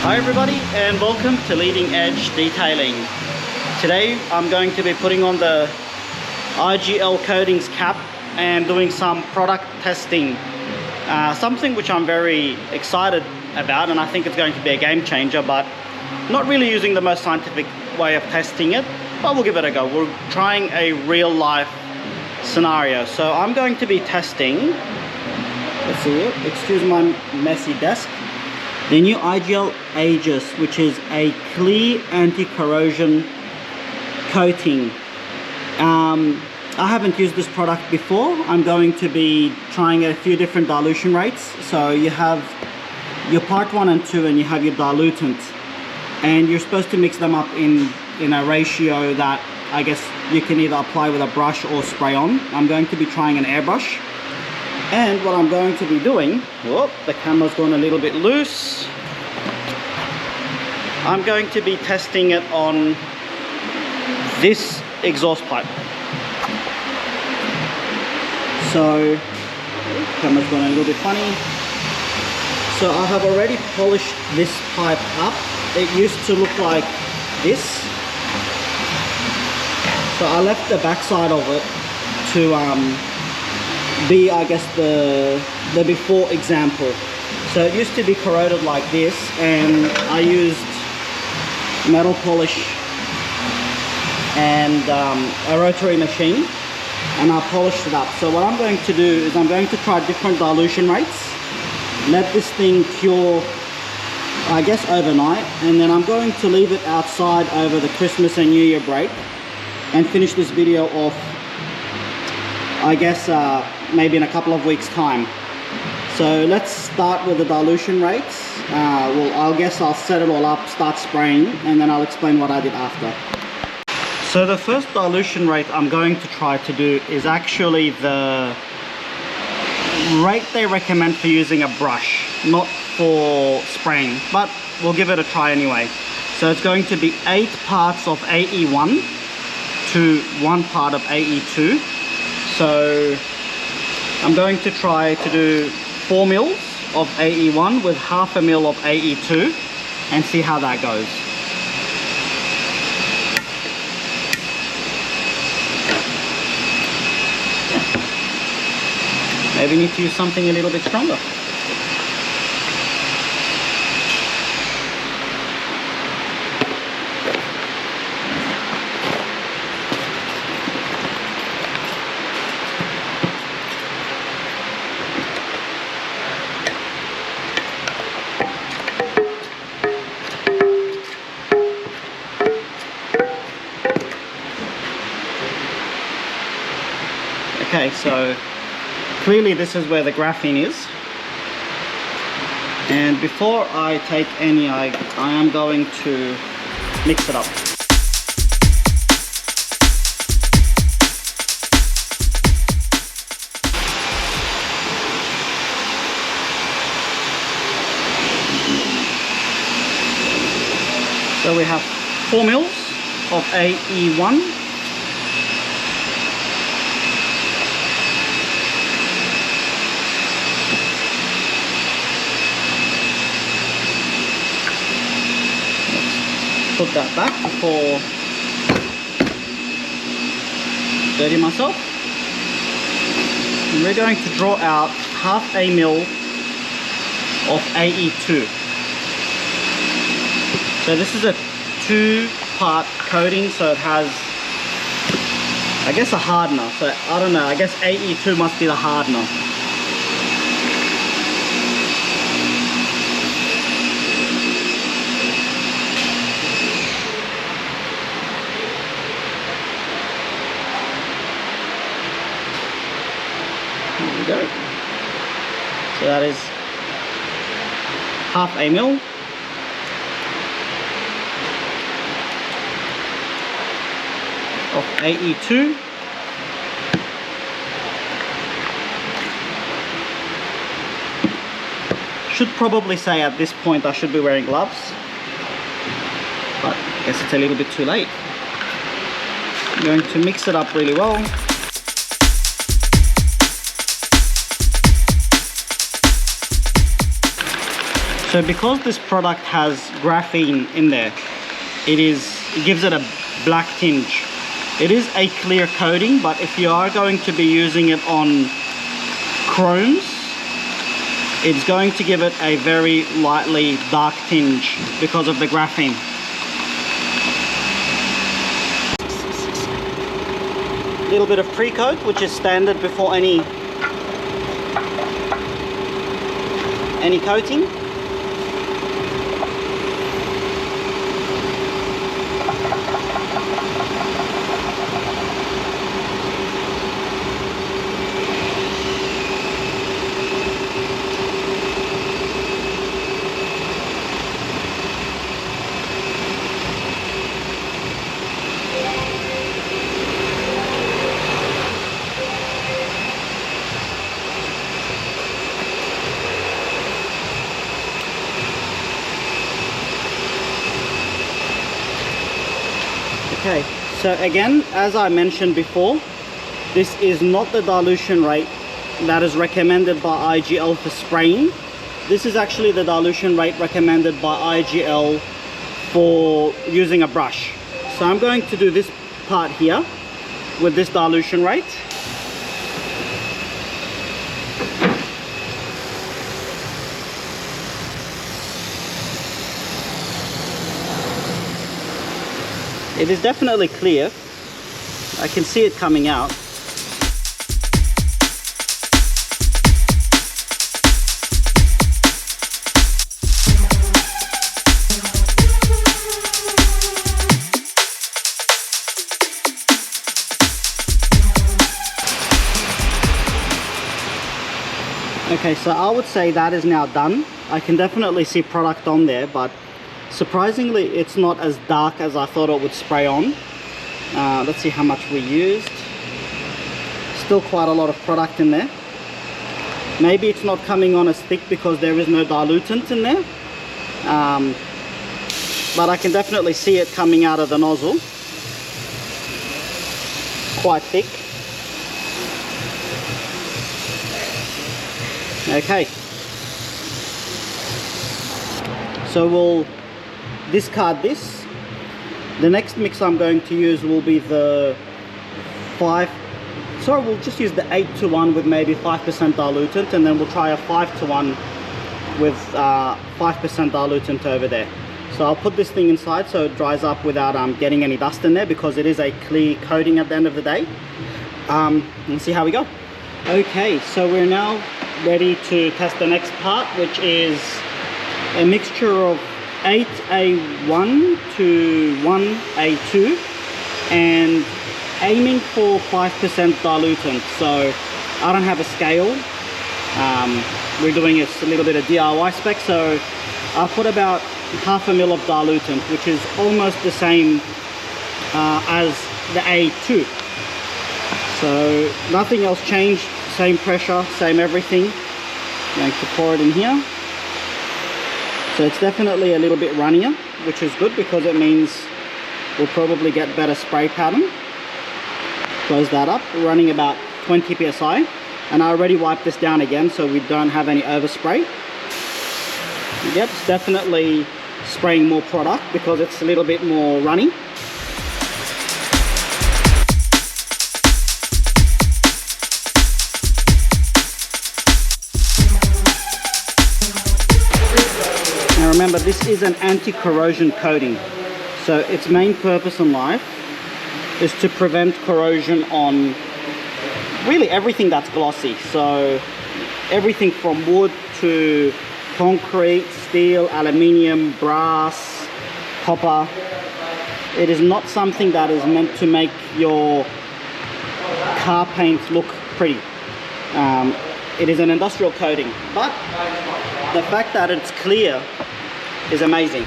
Hi everybody and welcome to Leading Edge Detailing. Today I'm going to be putting on the IGL coatings cap and doing some product testing. Something which I'm very excited about, and I think it's going to be a game changer, but not really using the most scientific way of testing it, but we'll give it a go. We're trying a real life scenario. So I'm going to be testing, let's see, excuse my messy desk, the new IGL Aegis, which is a clear anti-corrosion coating. I haven't used this product before. I'm going to be trying a few different dilution rates. So you have your part 1 and 2 and you have your dilutant, and you're supposed to mix them up in a ratio that I guess you can either apply with a brush or spray on. I'm going to be trying an airbrush. And what I'm going to be doing, whoop, the camera's gone a little bit loose. I'm going to be testing it on this exhaust pipe. So, camera's gone a little bit funny. So I have already polished this pipe up. It used to look like this. So I left the backside of it to be, I guess, the before example. So it used to be corroded like this, and I used metal polish and a rotary machine, and I polished it up. So what I'm going to do is I'm going to try different dilution rates, let this thing cure, I guess, overnight, and then I'm going to leave it outside over the Christmas and New Year break and finish this video off, I guess, maybe in a couple of weeks time. So let's start with the dilution rates. I guess I'll set it all up, start spraying, and then I'll explain what I did after. So the first dilution rate I'm going to try to do is actually the rate they recommend for using a brush, not for spraying, but we'll give it a try anyway. So it's going to be 8 parts of AE1 to 1 part of AE2. So I'm going to try to do 4 mils of AE1 with half a mil of AE2 and see how that goes. Maybe need to use something a little bit stronger. Okay, so clearly this is where the graphene is, and before I take any, I am going to mix it up. So we have 4 mils of AE1. Put that back before dirty myself. And we're going to draw out half a mil of AE2. So this is a 2-part coating, so it has, I guess, a hardener. So I don't know, I guess AE2 must be the hardener. Go. So that is half a mil of AE2. Should probably say at this point I should be wearing gloves, but I guess it's a little bit too late. I'm going to mix it up really well. So because this product has graphene in there, it gives it a black tinge. It is a clear coating, but if you are going to be using it on chromes, it's going to give it a very lightly dark tinge because of the graphene. A little bit of pre-coat, which is standard before any coating. Okay, so again, as I mentioned before, this is not the dilution rate that is recommended by IGL for spraying. This is actually the dilution rate recommended by IGL for using a brush. So I'm going to do this part here with this dilution rate. It is definitely clear. I can see it coming out. Okay, so I would say that is now done. I can definitely see product on there, but surprisingly, it's not as dark as I thought it would spray on. Let's see how much we used. Still quite a lot of product in there. Maybe it's not coming on as thick because there is no dilutant in there. But I can definitely see it coming out of the nozzle. Quite thick. Okay. So we'll discard this. The next mix I'm going to use will be the we'll just use the 8-to-1 with maybe 5% dilutant, and then we'll try a 5-to-1 with 5% dilutant over there. So I'll put this thing inside so it dries up without getting any dust in there, because it is a clear coating at the end of the day. And see how we go. Okay, so we're now ready to test the next part, which is a mixture of 8A1 to 1A2 and aiming for 5% dilutant. So I don't have a scale. We're doing a little bit of DIY spec, so I put about 1/2 ml of dilutant, which is almost the same as the A2. So nothing else changed, same pressure, same everything. I'm going to pour it in here. So it's definitely a little bit runnier, which is good because it means we'll probably get better spray pattern. Close that up. We're running about 20 psi, and I already wiped this down again so we don't have any overspray. Yep, it's definitely spraying more product because it's a little bit more runny. Now remember, this is an anti-corrosion coating, so its main purpose in life is to prevent corrosion on really everything that's glossy. So everything from wood to concrete, steel, aluminium, brass, copper. It is not something that is meant to make your car paint look pretty. It is an industrial coating, but the fact that it's clear is amazing.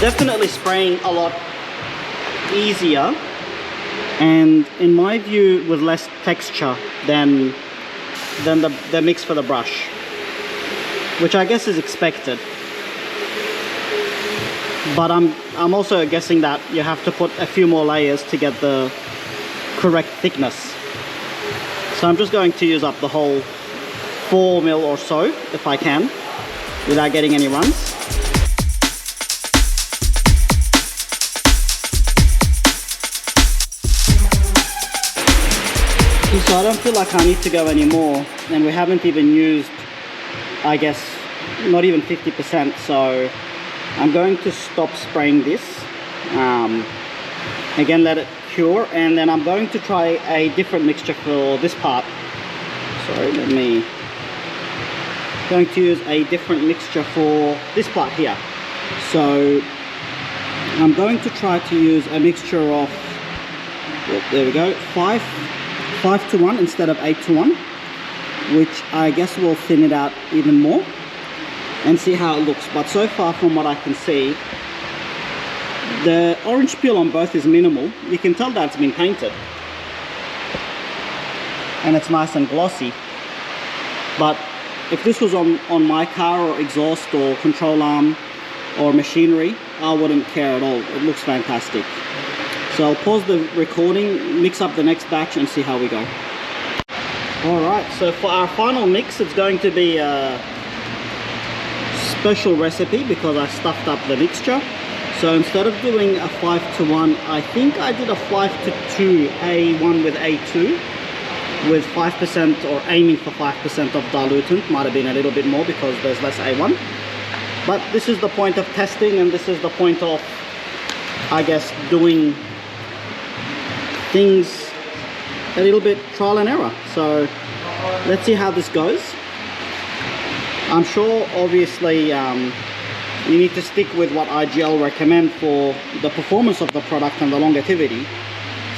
Definitely spraying a lot easier, and in my view with less texture than the mix for the brush, which I guess is expected. but I'm also guessing that you have to put a few more layers to get the correct thickness. So I'm just going to use up the whole 4 mil or so if I can without getting any runs. So I don't feel like I need to go anymore, and we haven't even used, I guess, not even 50%, so I'm going to stop spraying this. Again, let it cure, and then I'm going to try a different mixture for this part. Sorry, going to use a different mixture for this part here. So I'm going to try to use a mixture of, there we go, 5 to 1 instead of 8 to 1, which I guess will thin it out even more and see how it looks. But so far, from what I can see, the orange peel on both is minimal. You can tell that it's been painted and it's nice and glossy. But if this was on my car or exhaust or control arm or machinery, I wouldn't care at all. It looks fantastic. So I'll pause the recording, mix up the next batch and see how we go. Alright, so for our final mix, it's going to be a special recipe because I stuffed up the mixture. So instead of doing a 5 to 1, I think I did a 5 to 2, A1 with A2, with 5% or aiming for 5% of dilutant. Might have been a little bit more because there's less A1. But this is the point of testing, and this is the point of, I guess, doing things a little bit trial and error. So let's see how this goes. I'm sure obviously you need to stick with what IGL recommend for the performance of the product and the longevity.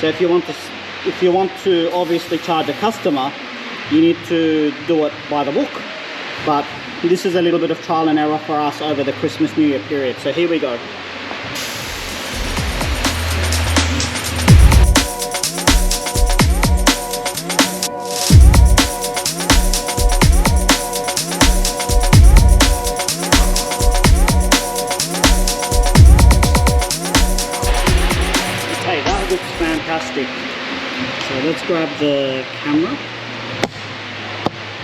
So if you want to obviously charge a customer, you need to do it by the book. But this is a little bit of trial and error for us over the Christmas New Year period. So here we go. Fantastic. So let's grab the camera,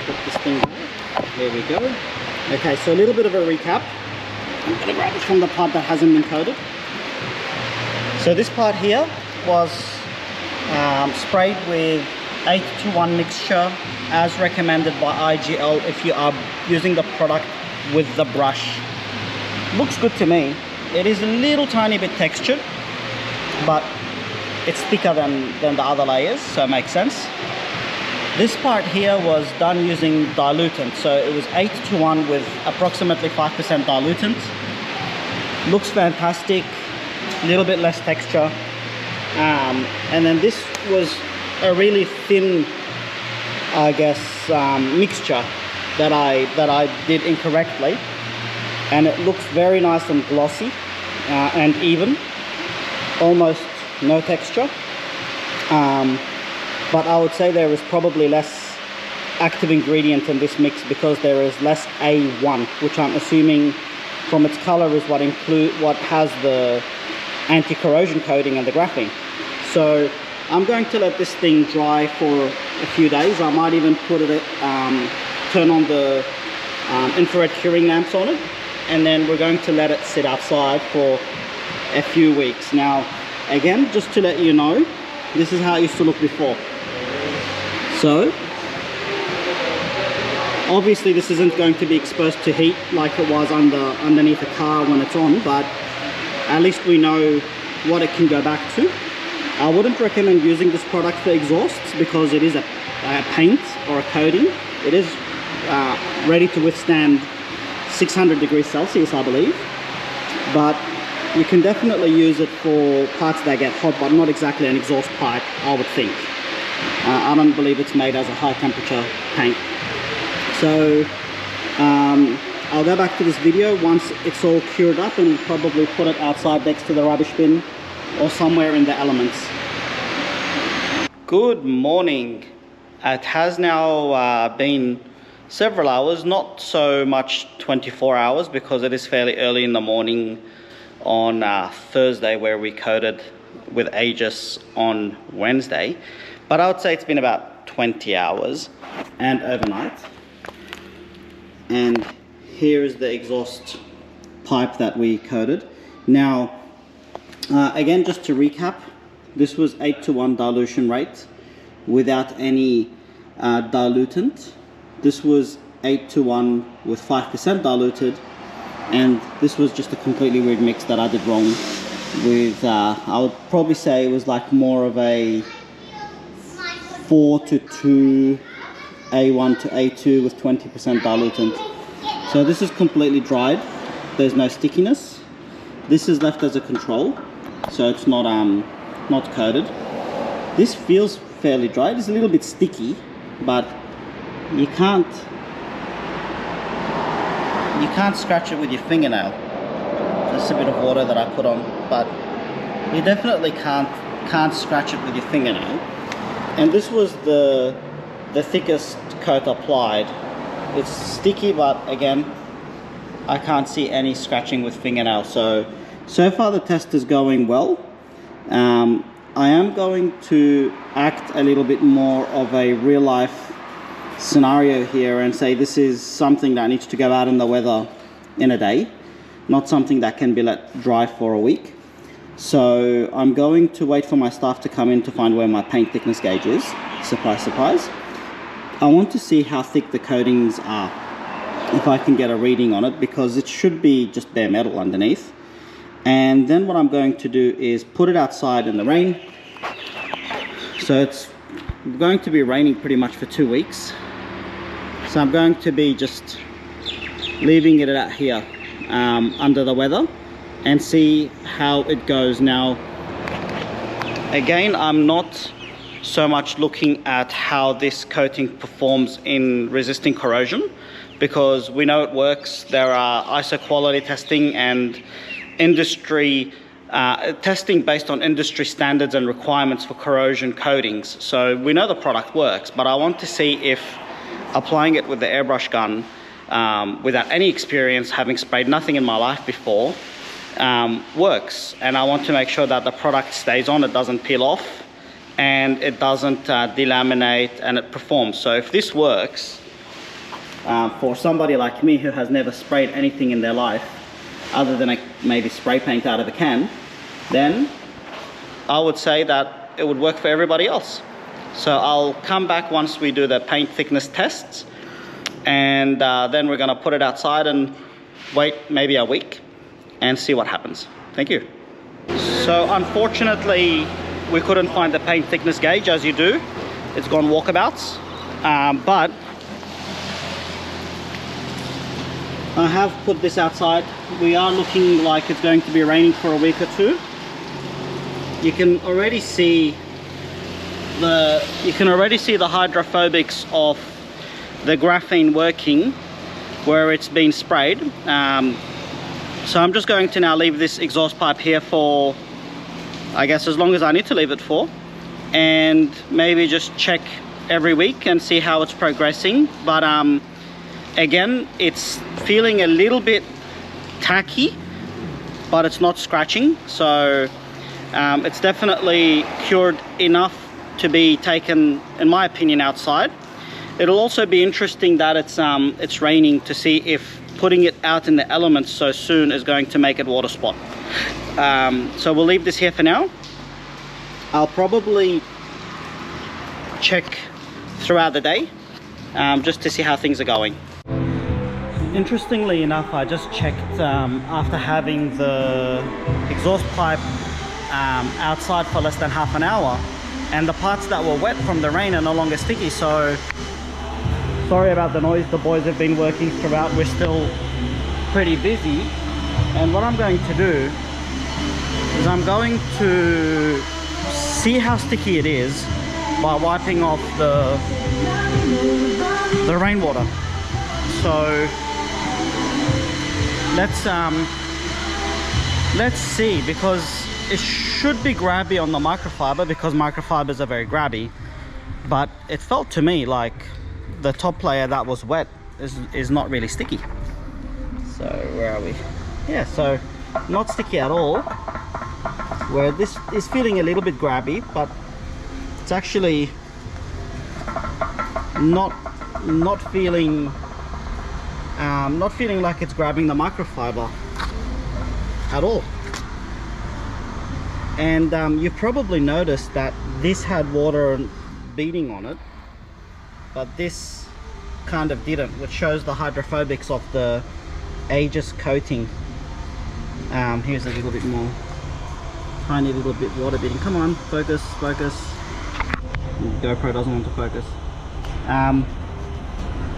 put this thing back. There we go. Okay, so a little bit of a recap. I'm going to grab it from the part that hasn't been coated. So this part here was sprayed with 8 to 1 mixture as recommended by IGL if you are using the product with the brush. Looks good to me. It is a little tiny bit textured, but it's thicker than the other layers, so it makes sense. This part here was done using dilutant, so it was 8 to 1 with approximately 5% dilutant. Looks fantastic, a little bit less texture. And then this was a really thin, I guess, mixture that I did incorrectly. And it looks very nice and glossy and even, almost no texture, but I would say there is probably less active ingredient in this mix because there is less A1, which I'm assuming from its color is what has the anti-corrosion coating and the graphene. So I'm going to let this thing dry for a few days. I might even put it turn on the infrared curing lamps on it, and then we're going to let it sit outside for a few weeks. Now again, just to let you know, this is how it used to look before. So obviously this isn't going to be exposed to heat like it was underneath a car when it's on, but at least we know what it can go back to. I wouldn't recommend using this product for exhausts because it is a paint or a coating. It is ready to withstand 600 degrees Celsius, I believe, but you can definitely use it for parts that get hot, but not exactly an exhaust pipe, I would think. I don't believe it's made as a high temperature paint. So I'll go back to this video once it's all cured up and probably put it outside next to the rubbish bin or somewhere in the elements. Good morning. It has now been several hours, not so much 24 hours because it is fairly early in the morning on Thursday, where we coated with Aegis on Wednesday. But I would say it's been about 20 hours and overnight. And here is the exhaust pipe that we coated. Now, again, just to recap, this was 8:1 dilution rate without any dilutant. This was 8:1 with 5% diluted, and this was just a completely weird mix that I did wrong with, I would probably say it was like more of a 4:2, A1 to A2 with 20% dilutant. So this is completely dried. There's no stickiness. This is left as a control, so it's not coated. This feels fairly dry. It's a little bit sticky, but you can't scratch it with your fingernail. Just a bit of water that I put on, but you definitely can't scratch it with your fingernail. And this was the thickest coat applied. It's sticky, but again, I can't see any scratching with fingernail. So far the test is going well. I am going to act a little bit more of a real life scenario here and say this is something that needs to go out in the weather in a day, not something that can be let dry for a week. So I'm going to wait for my staff to come in to find where my paint thickness gauge is. Surprise, surprise. I want to see how thick the coatings are, if I can get a reading on it, because it should be just bare metal underneath. And then what I'm going to do is put it outside in the rain. So it's going to be raining pretty much for 2 weeks. So I'm going to be just leaving it out here under the weather and see how it goes. Now, again, I'm not so much looking at how this coating performs in resisting corrosion, because we know it works. There are ISO quality testing and industry testing based on industry standards and requirements for corrosion coatings. So we know the product works, but I want to see if applying it with the airbrush gun without any experience, having sprayed nothing in my life before, works. And I want to make sure that the product stays on, it doesn't peel off, and it doesn't delaminate, and it performs. So if this works for somebody like me who has never sprayed anything in their life other than maybe spray paint out of a can, then I would say that it would work for everybody else. So I'll come back once we do the paint thickness tests, and then we're going to put it outside and wait maybe a week and see what happens. Thank you. So unfortunately, we couldn't find the paint thickness gauge, as you do. It's gone walkabouts, but I have put this outside. We are looking like it's going to be raining for a week or two. You can already see the hydrophobics of the graphene working where it's been sprayed. So I'm just going to now leave this exhaust pipe here for, I guess, as long as I need to leave it for, and maybe just check every week and see how it's progressing. But again, it's feeling a little bit tacky, but it's not scratching. So it's definitely cured enough to be taken, in my opinion, outside. It'll also be interesting that it's raining, to see if putting it out in the elements so soon is going to make it water spot. So we'll leave this here for now. I'll probably check throughout the day just to see how things are going. Interestingly enough, I just checked after having the exhaust pipe outside for less than half an hour, and the parts that were wet from the rain are no longer sticky. So sorry about the noise, the boys have been working throughout. We're still pretty busy, and what I'm going to do is I'm going to see how sticky it is by wiping off the rainwater. So let's see, because it should be grabby on the microfiber, because microfibers are very grabby, but it felt to me like the top layer that was wet is not really sticky. So where are we? Yeah, so not sticky at all, where this is feeling a little bit grabby, but it's actually not feeling like it's grabbing the microfiber at all. And you probably noticed that this had water beading on it, but this kind of didn't, which shows the hydrophobics of the Aegis coating. Here's a little bit more, tiny little bit water beading. Come on, focus, focus. GoPro doesn't want to focus.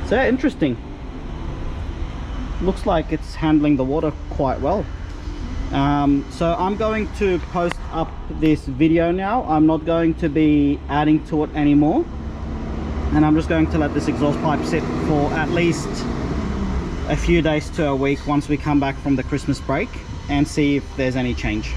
So yeah, interesting. Looks like it's handling the water quite well. So I'm going to post up this video now. I'm not going to be adding to it anymore, and I'm just going to let this exhaust pipe sit for at least a few days to a week once we come back from the Christmas break and see if there's any change.